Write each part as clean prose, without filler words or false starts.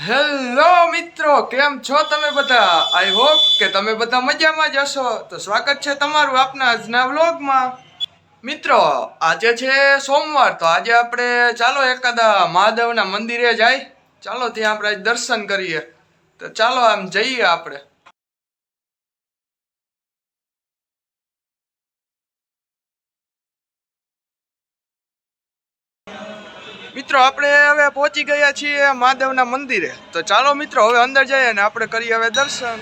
Hello મિત્રો, કેમ છો તમે બધા? આઈ હોપ કે તમે બધા મજામાં જ હશો. તો સ્વાગત છે તમારું આપના આજના વ્લોગમાં. મિત્રો, આજે છે સોમવાર, તો આજે આપણે ચાલો એકાદા મહાદેવના મંદિરે જાય. ચાલો ત્યાં આપણે દર્શન કરીએ. તો ચાલો આમ જઈએ આપણે. મિત્રો, આપણે હવે પહોંચી ગયા છીએ મહાદેવના મંદિરે. તો ચાલો મિત્રો હવે અંદર જઈએ અને આપણે કરીએ હવે દર્શન.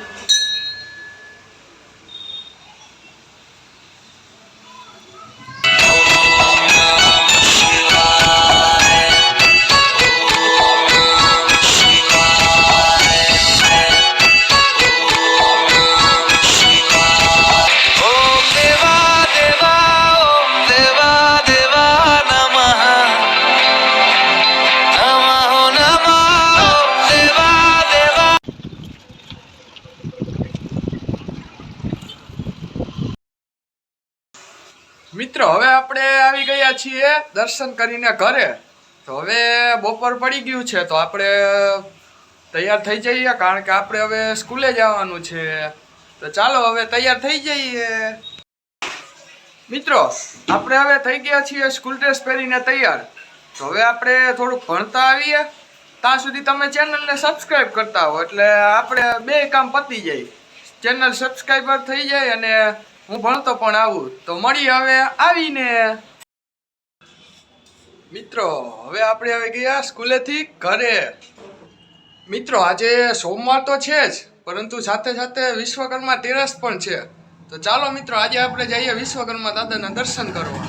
મિત્રો, હવે આપણે આવી ગયા છીએ દર્શન કરીને ઘરે. તો હવે બપોર પડી ગયું છે, તો આપણે તૈયાર થઈ જઈએ, કારણ કે આપણે હવે સ્કૂલે જવાનું છે. તો ચાલો હવે તૈયાર થઈ જઈએ. મિત્રો, આપણે હવે થઈ ગયા છીએ સ્કૂલ ડ્રેસ પહેરીને તૈયાર. તો હવે આપણે થોડુંક ભણતા આવીએ. ત્યાં સુધી તમે ચેનલને સબસ્ક્રાઈબ કરતા હો એટલે આપણે બે કામ પતી જાય. ચેનલ સબસ્ક્રાઈબર થઈ જાય અને હું ભણતો પણ આવું. તો મળી હવે આવીને. મિત્રો, હવે આપણે આવી ગયા સ્કૂલેથી ઘરે. મિત્રો, આજે સોમવાર તો છે જ, પરંતુ સાથે સાથે વિશ્વકર્મા તેરસ પણ છે. તો ચાલો મિત્રો, આજે આપણે જઈએ વિશ્વકર્મા દાદાના દર્શન કરવા.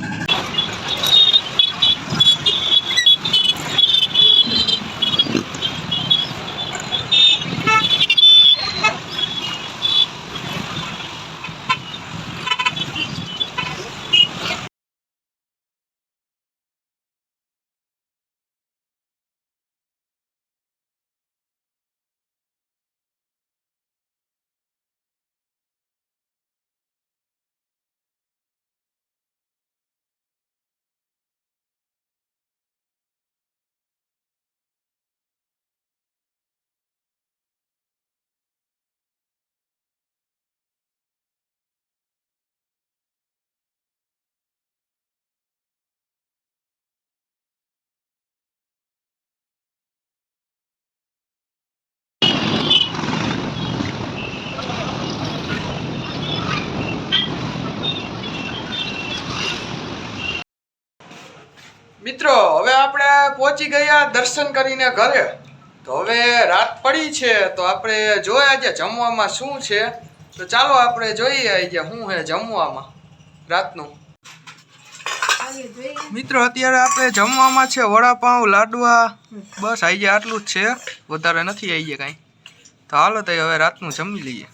મિત્રો, હવે આપણે પહોંચી ગયા દર્શન કરીને ઘરે. તો હવે રાત પડી છે, તો આપણે જોઈએ આજે જમવામાં શું છે. તો ચાલો આપણે જોઈએ આજે શું છે જમવામાં રાતનું. મિત્રો, અત્યારે આપણે જમવામાં છે વડાપાઉં, લાડવા, બસ આજે આટલું જ છે, વધારે નથી આવી કાંઈ. તો હાલો તો હવે રાતનું જમી લઈએ.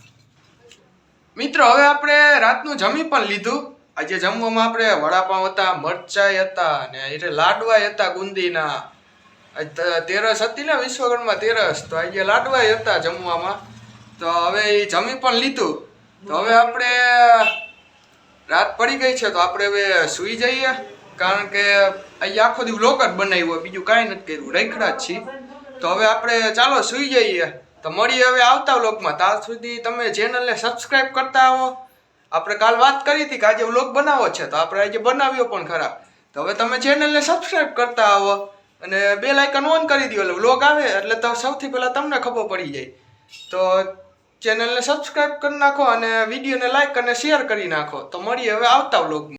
મિત્રો, હવે આપણે રાતનું જમી પણ લીધું. આજે જમવામાં આપણે વડાપાઉં હતા, મરચાઈ હતા અને એટલે લાડવા હતા બુંદીના. તેરસ હતી ને વિશ્વકર્મા તેરસ, તો આજે લાડવા હતા જમવામાં. તો હવે એ જમી પણ લીધું. તો હવે આપણે રાત પડી ગઈ છે, તો આપણે હવે સૂઈ જઈએ, કારણ કે આજે આખો દિવસ વ્લોગ જ બનાવ્યો, બીજું કાંઈ નથી કર્યું, રેખડા જ છીએ. તો હવે આપણે ચાલો સૂઈ જઈએ. તો મળીએ હવે આવતા વ્લોગમાં. ત્યાં સુધી તમે ચેનલને સબસ્ક્રાઈબ કરતા આવો. આપણે કાલ વાત કરી હતી કે આજે વ્લોગ બનાવવો છે, તો આપણે આજે બનાવ્યો પણ ખરા. તો હવે તમે ચેનલને સબસ્ક્રાઈબ કરતા આવો અને બેલ આઇકન ઓન કરી દો, એટલે વ્લોગ આવે એટલે તો સૌથી પહેલાં તમને ખબર પડી જાય. તો ચેનલને સબસ્ક્રાઈબ કરી નાખો અને વિડીયોને લાઈક અને શેર કરી નાખો. તો મળીએ હવે આવતા વ્લોગમાં.